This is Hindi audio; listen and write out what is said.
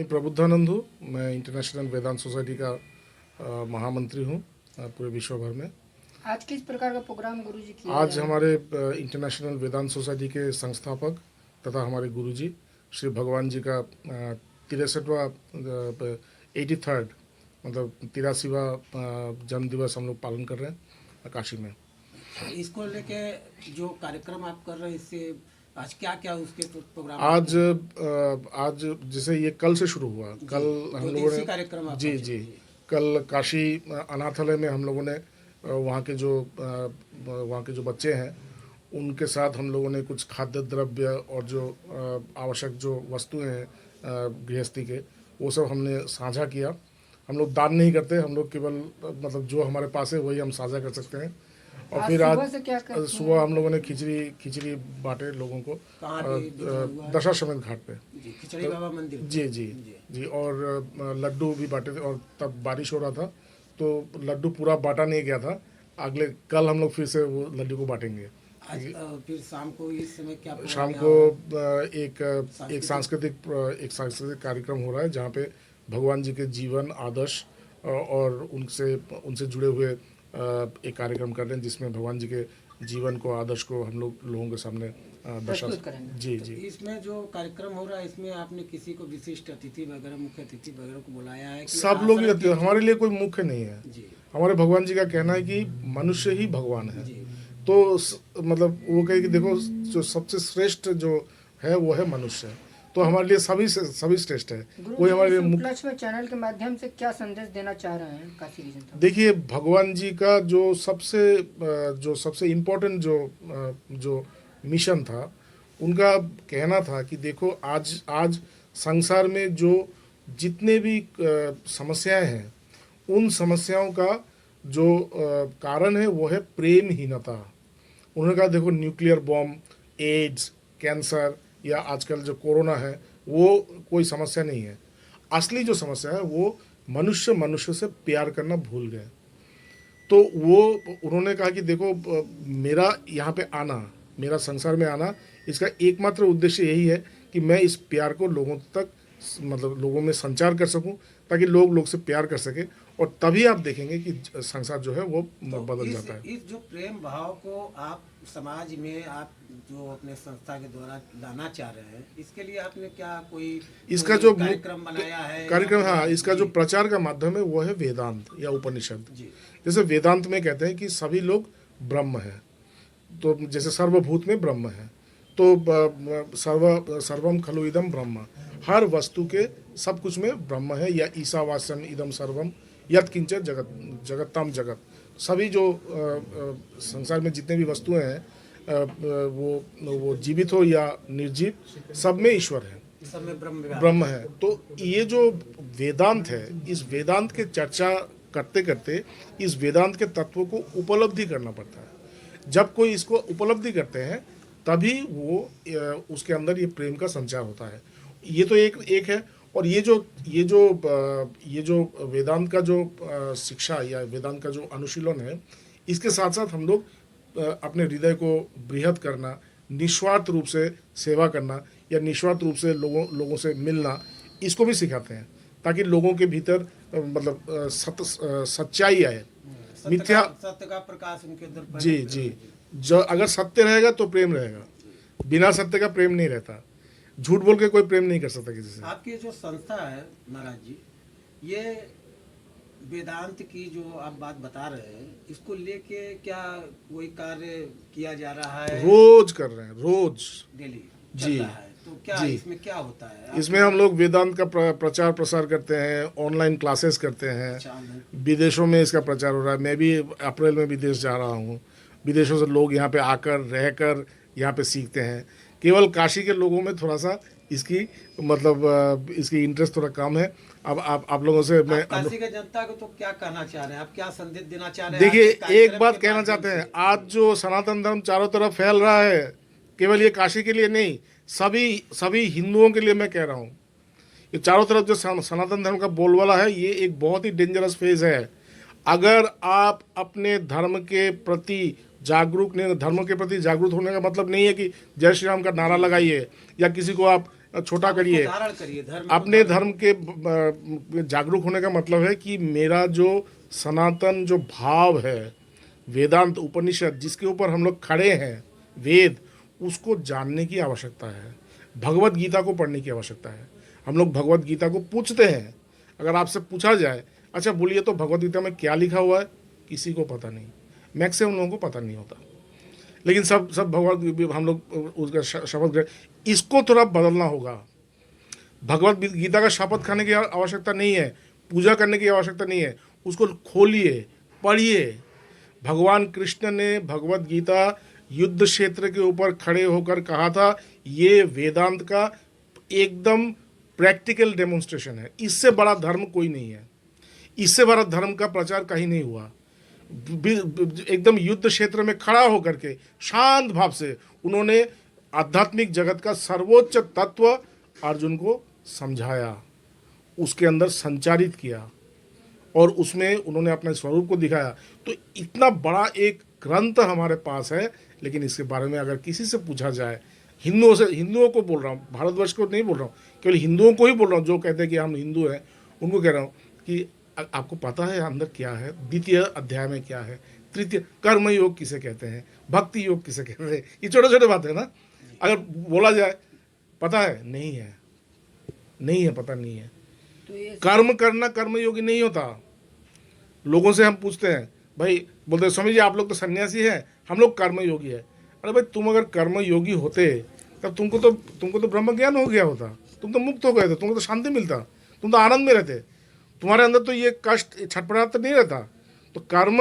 प्रबुद्धानंद हूँ। मैं इंटरनेशनल वेदांत सोसाइटी का महामंत्री हूँ पूरे विश्व भर में। आज किस प्रकार का प्रोग्राम गुरुजी किया आज जा रहा है? हमारे इंटरनेशनल वेदांत सोसाइटी के संस्थापक तथा हमारे गुरुजी श्री भगवान जी का 63वां 83rd मतलब 83वां जन्म दिवस हम लोग पालन कर रहे हैं काशी में। इसको लेके जो कार्यक्रम आप कर रहे हैं, इससे आज क्या क्या उसके प्रोग्राम आज जैसे ये कल से शुरू हुआ। कल हम लोगों ने कार्यक्रम जी जी कल काशी अनाथालय में हम लोगों ने वहाँ के जो बच्चे हैं उनके साथ हम लोगों ने कुछ खाद्य द्रव्य और जो आवश्यक जो वस्तुएं हैं गृहस्थी के, वो सब हमने साझा किया। हम लोग दान नहीं करते, हम लोग केवल मतलब जो हमारे पास है वही हम साझा कर सकते हैं। और फिर आज सुबह हम लोगों ने खिचड़ी बांटे लोगों को दशाश्वमेध घाट पे, खिचड़ी बाबा मंदिर। जी जी जी और लड्डू भी बांटे थे। और तब बारिश हो रहा था तो लड्डू पूरा बांटा नहीं गया था। अगले कल हम लोग फिर से वो लड्डू को बांटेंगे। आज फिर शाम को इस समय क्या शाम को एक सांस्कृतिक कार्यक्रम हो रहा है जहाँ पे भगवान जी के जीवन आदर्श और उनसे जुड़े हुए एक कार्यक्रम कर रहे हैं जिसमें भगवान जी के जीवन को आदर्श को हम लोगों के सामने दर्शा जी जी। तो इसमें जो कार्यक्रम हो रहा है इसमें आपने किसी को विशिष्ट अतिथि वगैरह मुख्य अतिथि वगैरह को बुलाया है? सब लोग ही रहते हैं, हमारे लिए कोई मुख्य नहीं है जी। हमारे भगवान जी का कहना है कि मनुष्य ही भगवान है। तो मतलब वो कहे कि देखो जो सबसे श्रेष्ठ जो है वो है मनुष्य। तो हमारे लिए सभी श्रेष्ठ है। कोई हमारे लिए में चैनल के माध्यम से क्या संदेश देना चाह रहे हैं काशी की जनता? देखिए, भगवान जी का जो सबसे इम्पोर्टेंट जो मिशन था, उनका कहना था कि देखो आज संसार में जो जितने भी समस्याएं हैं उन समस्याओं का जो कारण है वो है प्रेमहीनता। उन्होंने कहा देखो न्यूक्लियर बॉम्ब, एड्स, कैंसर या आजकल जो कोरोना है वो कोई समस्या नहीं है। असली जो समस्या है वो मनुष्य से प्यार करना भूल गए। तो वो उन्होंने कहा कि देखो मेरा यहाँ पे आना, मेरा संसार में आना, इसका एकमात्र उद्देश्य यही है कि मैं इस प्यार को लोगों तक मतलब लोगों में संचार कर सकूं ताकि लोग से प्यार कर सके। और तभी आप देखेंगे कि संसार जो है वो बदल जाता है। इस जो प्रेम भाव को आप समाज में आप जो अपने संस्था के द्वारा लाना चाह रहे हैं, इसके लिए आपने क्या कोई इसका जो कार्यक्रम बनाया है? कार्यक्रम, हाँ, इसका जो प्रचार का माध्यम है वो है वेदांत या उपनिषद। जैसे वेदांत में कहते हैं कि सभी लोग ब्रह्म है, तो जैसे सर्वभूत में ब्रह्म है, तो सर्वम खलु इदम ब्रह्म, हर वस्तु के सब कुछ में ब्रह्म है। या ईशावास्यम इदम सर्वम यत् किंचित जगत्तम जगत, सभी जो संसार में जितने भी वस्तुएं हैं वो जीवित हो या निर्जीव, सब में ईश्वर है, सब में ब्रह्म है। तो ये जो वेदांत है, इस वेदांत के चर्चा करते करते इस वेदांत के तत्वों को उपलब्धि करना पड़ता है। जब कोई इसको उपलब्धि करते हैं तभी वो उसके अंदर ये प्रेम का संचार होता है। ये तो एक है। और ये जो वेदांत का जो शिक्षा या वेदांत का जो अनुशीलन है, इसके साथ साथ हम लोग अपने हृदय को बृहद करना, निस्वार्थ रूप से सेवा करना या निस्वार्थ रूप से लोगों से मिलना, इसको भी सिखाते हैं ताकि लोगों के भीतर मतलब सच्चाई आए, मिथ्या सत्य का प्रकाश उनके अंदर। जी जी, जो अगर सत्य रहेगा तो प्रेम रहेगा, बिना सत्य का प्रेम नहीं रहता। झूठ बोल के कोई प्रेम नहीं कर सकता किसी से। आपकी जो संस्था है महाराज जी, ये वेदांत की जो आप बात बता रहे हैं, इसको लेके क्या कोई कार्य किया जा रहा है? रोज कर रहे हैं, रोज डेली जी है। तो क्या जी, इसमें क्या होता है? इसमें हम लोग वेदांत का प्रचार प्रसार करते हैं, ऑनलाइन क्लासेस करते हैं, विदेशों में इसका प्रचार हो रहा है। मैं भी अप्रैल में विदेश जा रहा हूँ। विदेशों से लोग यहाँ पे आकर रहकर यहाँ पे सीखते हैं। केवल काशी के लोगों में थोड़ा सा इसकी इंटरेस्ट थोड़ा कम है। अब आप लोगों से मैं काशी के जनता को तो क्या कहना चाह रहे हैं आप? क्या संदेश देना चाह रहे हैं? देखिए, एक बात कहना चाहते हैं, आज जो सनातन धर्म चारों तरफ फैल रहा है, केवल ये काशी के लिए नहीं, सभी हिंदुओं के लिए मैं कह रहा हूँ। ये चारों तरफ जो सनातन धर्म का बोलबाला है, ये एक बहुत ही डेंजरस फेज है। अगर आप अपने धर्म के प्रति जागरूक होने का मतलब नहीं है कि जय श्री राम का नारा लगाइए या किसी को आप छोटा करिए। धारण करिए धर्म अपने धर्म के जागरूक होने का मतलब है कि मेरा जो सनातन जो भाव है, वेदांत उपनिषद जिसके ऊपर हम लोग खड़े हैं, वेद, उसको जानने की आवश्यकता है। भगवत गीता को पढ़ने की आवश्यकता है। हम लोग भगवत गीता को पूछते हैं। अगर आपसे पूछा जाए, अच्छा बोलिए तो भगवत गीता में क्या लिखा हुआ है, किसी को पता नहीं, मैक्सिमम लोगों को पता नहीं होता। लेकिन सब भगवत हम लोग उसका शपथ ग्रहण, इसको थोड़ा बदलना होगा। भगवत गीता का शपथ खाने की आवश्यकता नहीं है, पूजा करने की आवश्यकता नहीं है, उसको खोलिए, पढ़िए। भगवान कृष्ण ने भगवत गीता युद्ध क्षेत्र के ऊपर खड़े होकर कहा था, ये वेदांत का एकदम प्रैक्टिकल डेमोन्स्ट्रेशन है। इससे बड़ा धर्म कोई नहीं है, इससे बड़ा धर्म का प्रचार कहीं नहीं हुआ। एकदम युद्ध क्षेत्र में खड़ा होकर के शांत भाव से उन्होंने आध्यात्मिक जगत का सर्वोच्च तत्व अर्जुन को समझाया, उसके अंदर संचारित किया और उसमें उन्होंने अपने स्वरूप को दिखाया। तो इतना बड़ा एक ग्रंथ हमारे पास है, लेकिन इसके बारे में अगर किसी से पूछा जाए, हिंदुओं को बोल रहा हूँ, भारतवर्ष को नहीं बोल रहा हूँ, केवल हिंदुओं को ही बोल रहा हूँ जो कहते हैं कि हम हिंदू हैं, उनको कह रहा हूँ कि आपको पता है अंदर क्या है, द्वितीय अध्याय में क्या है, तृतीय कर्म योग किसे कहते हैं, भक्ति योग किसे कहते हैं, ये छोटे छोटे बातें हैं ना। अगर बोला जाए पता है, नहीं है, नहीं है, पता नहीं है। तो ये कर्म करना कर्मयोगी नहीं होता। लोगों से हम पूछते हैं, भाई बोलते हैं स्वामी जी आप लोग तो सन्यासी हैं, हम लोग कर्मयोगी है। अरे भाई तुम अगर कर्मयोगी होते तब तुमको तो ब्रह्म ज्ञान हो गया होता, तुम तो मुक्त हो गए थे, तुमको तो शांति मिलता, तुम तो आनंद में रहते, तुम्हारे अंदर तो ये कष्ट छटपटाहट नहीं रहता। तो कर्म